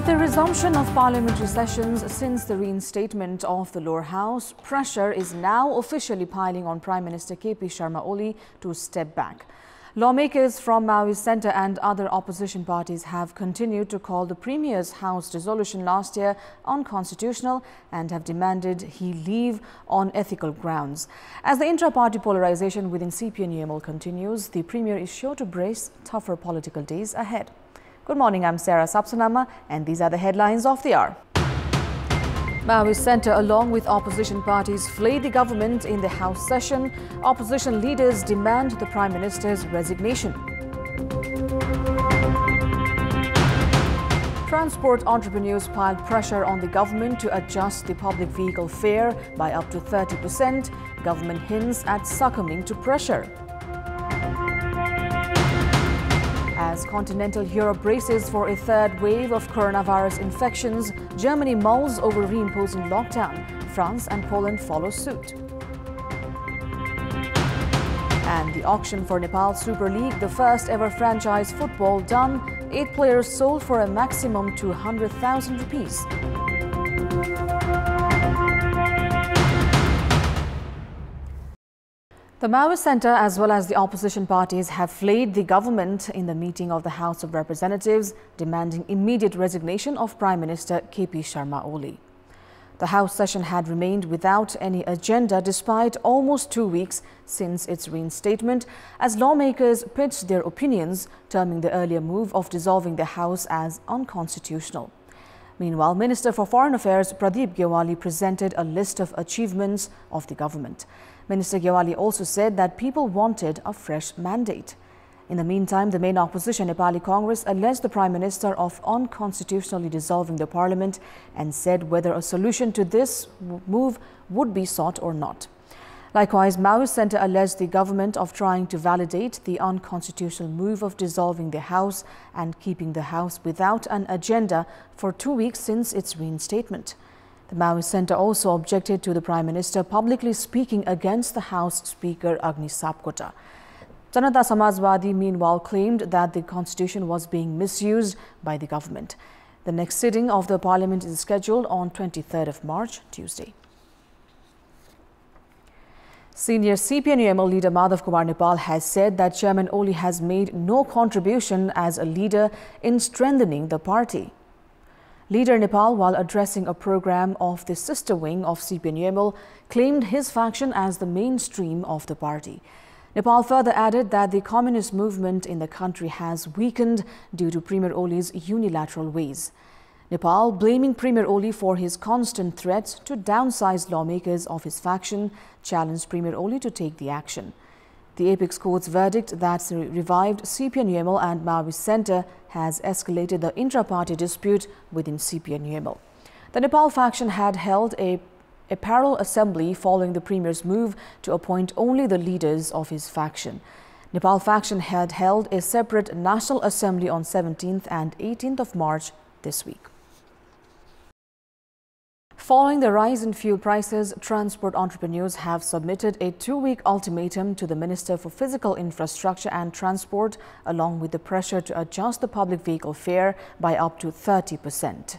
With the resumption of parliamentary sessions since the reinstatement of the lower house, pressure is now officially piling on Prime Minister KP Sharma Oli to step back. Lawmakers from Maoist Centre and other opposition parties have continued to call the Premier's House dissolution last year unconstitutional and have demanded he leave on ethical grounds. As the intra-party polarization within CPN-UML continues, the Premier is sure to brace tougher political days ahead. Good morning, I'm Sarah Sapsanama and these are the headlines of the hour. Maoist Centre along with opposition parties flayed the government in the House session. Opposition leaders demand the Prime Minister's resignation. Transport entrepreneurs piled pressure on the government to adjust the public vehicle fare by up to 30%. Government hints at succumbing to pressure. As continental Europe braces for a third wave of coronavirus infections, Germany mulls over reimposing lockdown. France and Poland follow suit. And the auction for Nepal Super League, the first ever franchise football done. 8 players sold for a maximum 200,000 rupees. The Maoist Centre as well as the opposition parties have flayed the government in the meeting of the House of Representatives, demanding immediate resignation of Prime Minister KP Sharma Oli. The House session had remained without any agenda despite almost 2 weeks since its reinstatement, as lawmakers pitched their opinions, terming the earlier move of dissolving the House as unconstitutional. Meanwhile, Minister for Foreign Affairs Pradeep Gyawali presented a list of achievements of the government. Minister Gyawali also said that people wanted a fresh mandate. In the meantime, the main opposition, Nepali Congress, alleged the Prime Minister of unconstitutionally dissolving the parliament and said whether a solution to this move would be sought or not. Likewise, Maoist Centre alleged the government of trying to validate the unconstitutional move of dissolving the House and keeping the House without an agenda for 2 weeks since its reinstatement. The Maoist Centre also objected to the Prime Minister publicly speaking against the House Speaker Agni Sapkota. Janata Samajwadi meanwhile claimed that the constitution was being misused by the government. The next sitting of the parliament is scheduled on 23rd of March, Tuesday. Senior CPN-UML leader Madhav Kumar Nepal has said that Chairman Oli has made no contribution as a leader in strengthening the party. Leader Nepal, while addressing a program of the sister wing of CPN-UML, claimed his faction as the mainstream of the party. Nepal further added that the communist movement in the country has weakened due to Premier Oli's unilateral ways. Nepal, blaming Premier Oli for his constant threats to downsize lawmakers of his faction, challenged Premier Oli to take the action. The Apex Court's verdict that revived CPN-UML and Maoist Centre has escalated the intra-party dispute within CPN-UML. The Nepal faction had held a parallel assembly following the Premier's move to appoint only the leaders of his faction. Nepal faction had held a separate National Assembly on 17th and 18th of March this week. Following the rise in fuel prices, transport entrepreneurs have submitted a 2-week ultimatum to the Minister for Physical Infrastructure and Transport, along with the pressure to adjust the public vehicle fare by up to 30%.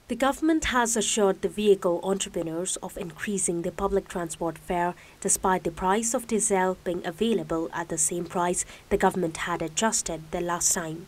The government has assured the vehicle entrepreneurs of increasing the public transport fare despite the price of diesel being available at the same price the government had adjusted the last time.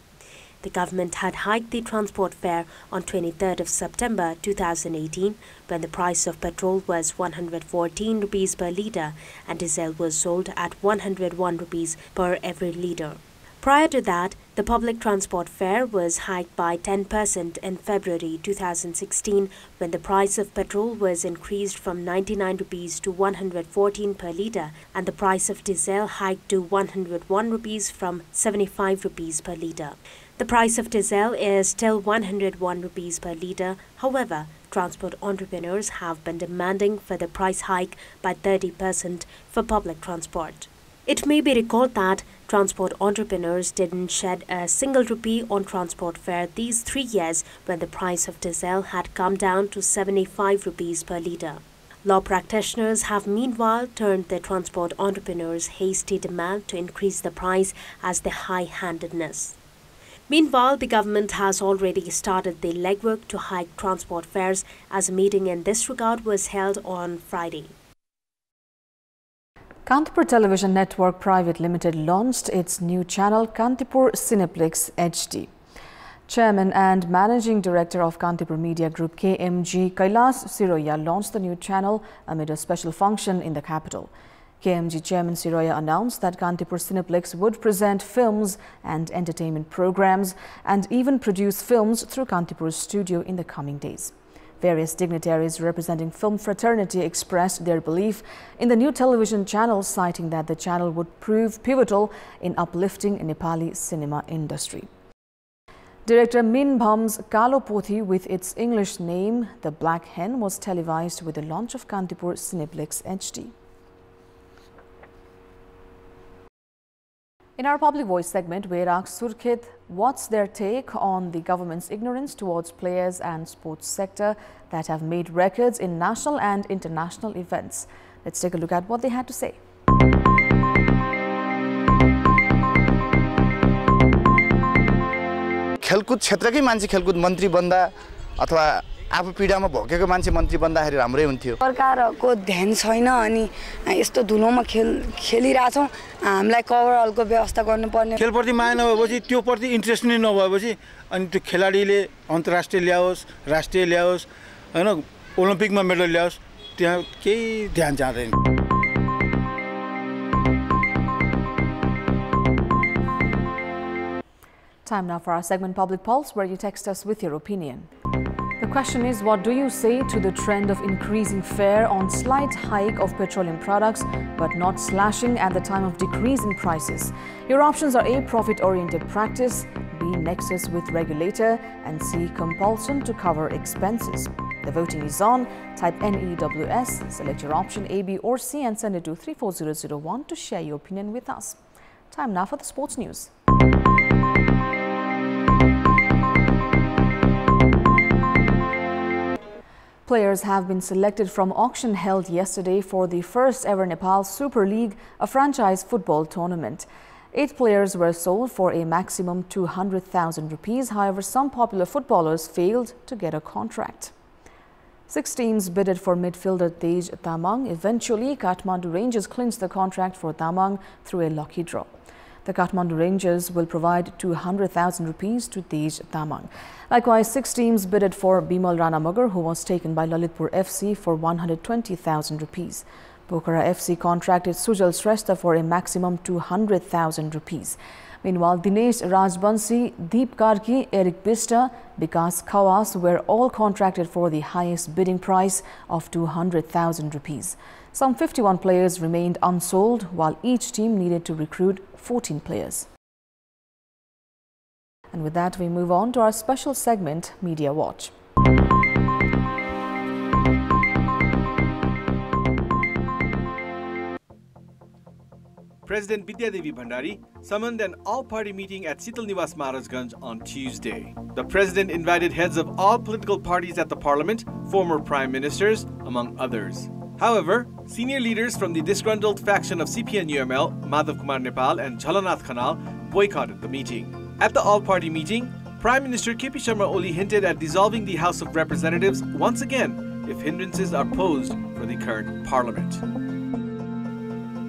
The government had hiked the transport fare on 23rd of September 2018 when the price of petrol was 114 rupees per litre and diesel was sold at 101 rupees per every litre. Prior to that, the public transport fare was hiked by 10% in February 2016 when the price of petrol was increased from 99 rupees to 114 per litre and the price of diesel hiked to 101 rupees from 75 rupees per litre. The price of diesel is still 101 rupees per litre. However, transport entrepreneurs have been demanding for the price hike by 30% for public transport. It may be recalled that transport entrepreneurs didn't shed a single rupee on transport fare these 3 years when the price of diesel had come down to 75 rupees per litre. Law practitioners have meanwhile turned the transport entrepreneurs' hasty demand to increase the price as the high-handedness. Meanwhile, the government has already started the legwork to hike transport fares as a meeting in this regard was held on Friday. Kantipur Television Network Private Limited launched its new channel Kantipur Cineplex HD. Chairman and Managing Director of Kantipur Media Group KMG Kailas Siroya launched the new channel amid a special function in the capital. KMG Chairman Siroya announced that Kantipur Cineplex would present films and entertainment programs and even produce films through Kantipur's studio in the coming days. Various dignitaries representing film fraternity expressed their belief in the new television channel, citing that the channel would prove pivotal in uplifting Nepali cinema industry. Director Min Bham's Kalo Pothi, with its English name The Black Hen, was televised with the launch of Kantipur Cineplex HD. In our Public Voice segment, we asked Surkhet what's their take on the government's ignorance towards players and sports sector that have made records in national and international events. Let's take a look at what they had to say. खेलकुद क्षेत्रकै मान्छे खेलकुद मन्त्री बन्दा अथवा आफू पीडामा भोगेको मान्छे मन्त्री बन्दाखेरि राम्रै हुन्थ्यो। सरकारको ध्यान छैन अनि यस्तो धुलोमा खेलिराछौं, हामीलाई कभरअलको व्यवस्था गर्नुपर्ने। खेलप्रति माया नभएपछि त्यो प्रति इन्ट्रेस्ट नै नभएपछि अनि त्यो खेलाडीले अन्तर्राष्ट्रिय ल्याओस्, राष्ट्रिय ल्याओस्, हैन ओलम्पिकमा मेडल ल्याओस्, त्यहाँ केही ध्यान जाँदैन। Time now for our segment Public Pulse, where you text us with your opinion. The question is, what do you say to the trend of increasing fare on slight hike of petroleum products but not slashing at the time of decreasing prices? Your options are A, profit-oriented practice, B, nexus with regulator, and C, compulsion to cover expenses. The voting is on. Type NEWS, select your option A, B or C and send it to 34001 to share your opinion with us. Time now for the sports news. Players have been selected from auction held yesterday for the first ever Nepal Super League, a franchise football tournament. 8 players were sold for a maximum 200,000 rupees. However, some popular footballers failed to get a contract. 6 teams bidded for midfielder Tej Tamang. Eventually, Kathmandu Rangers clinched the contract for Tamang through a lucky draw. The Kathmandu Rangers will provide 200,000 rupees to Tej Tamang. Likewise, 6 teams bidded for Bimal Ranamagar, who was taken by Lalitpur FC for 120,000 rupees. Pokhara FC contracted Sujal Shrestha for a maximum 200,000 rupees. Meanwhile, Dinesh Rajbansi, Deep Karki, Eric Bista, Vikas Khawas were all contracted for the highest bidding price of 200,000 rupees. Some 51 players remained unsold, while each team needed to recruit 14 players. And with that, we move on to our special segment, Media Watch. President Vidyadevi Bhandari summoned an all-party meeting at Sital Niwas Maharajganj on Tuesday. The president invited heads of all political parties at the parliament, former prime ministers, among others. However, senior leaders from the disgruntled faction of CPN-UML, Madhav Kumar Nepal and Jhalanath Khanal boycotted the meeting. At the all-party meeting, Prime Minister KP Sharma Oli hinted at dissolving the House of Representatives once again if hindrances are posed for the current parliament.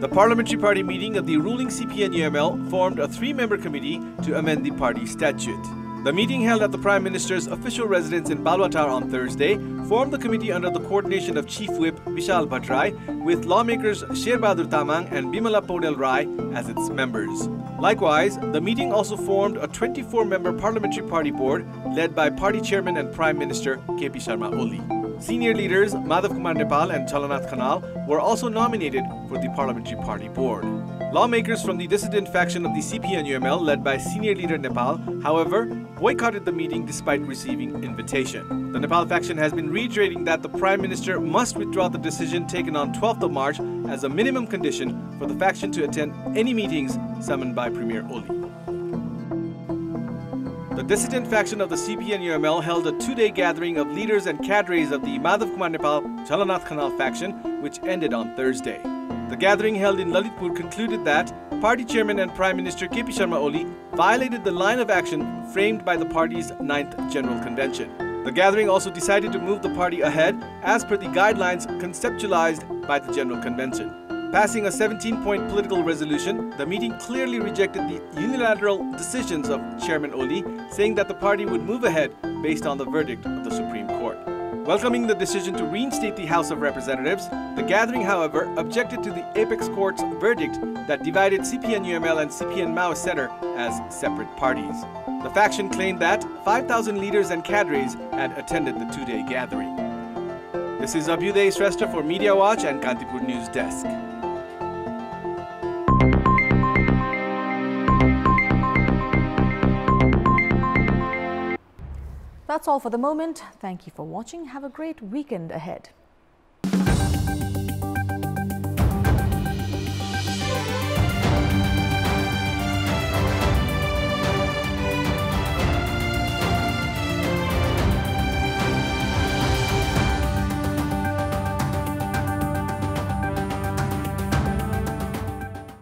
The parliamentary party meeting of the ruling CPN-UML formed a 3-member committee to amend the party statute. The meeting held at the Prime Minister's official residence in Balwatar on Thursday formed the committee under the coordination of Chief Whip Vishal Bhatrai, with lawmakers Sherbahadur Tamang and Bimala Paudel Rai as its members. Likewise, the meeting also formed a 24-member parliamentary party board led by party chairman and Prime Minister KP Sharma Oli. Senior leaders Madhav Kumar Nepal and Jhalanath Khanal were also nominated for the parliamentary party board. Lawmakers from the dissident faction of the CPN-UML, led by senior leader Nepal, however, boycotted the meeting despite receiving invitation. The Nepal faction has been reiterating that the Prime Minister must withdraw the decision taken on 12th of March as a minimum condition for the faction to attend any meetings summoned by Premier Oli. The dissident faction of the CPN-UML held a 2-day gathering of leaders and cadres of the Madhav Kumar Nepal Jhalanath Khanal faction, which ended on Thursday. The gathering held in Lalitpur concluded that party chairman and Prime Minister KP Sharma Oli violated the line of action framed by the party's 9th General Convention. The gathering also decided to move the party ahead as per the guidelines conceptualized by the General Convention. Passing a 17-point political resolution, the meeting clearly rejected the unilateral decisions of Chairman Oli, saying that the party would move ahead based on the verdict of the Supreme Court. Welcoming the decision to reinstate the House of Representatives, the gathering, however, objected to the Apex Court's verdict that divided CPN-UML and CPN-Mao Center as separate parties. The faction claimed that 5,000 leaders and cadres had attended the two-day gathering. This is Abhyuday Shrestha for Media Watch and Kantipur News Desk. That's all for the moment. Thank you for watching. Have a great weekend ahead.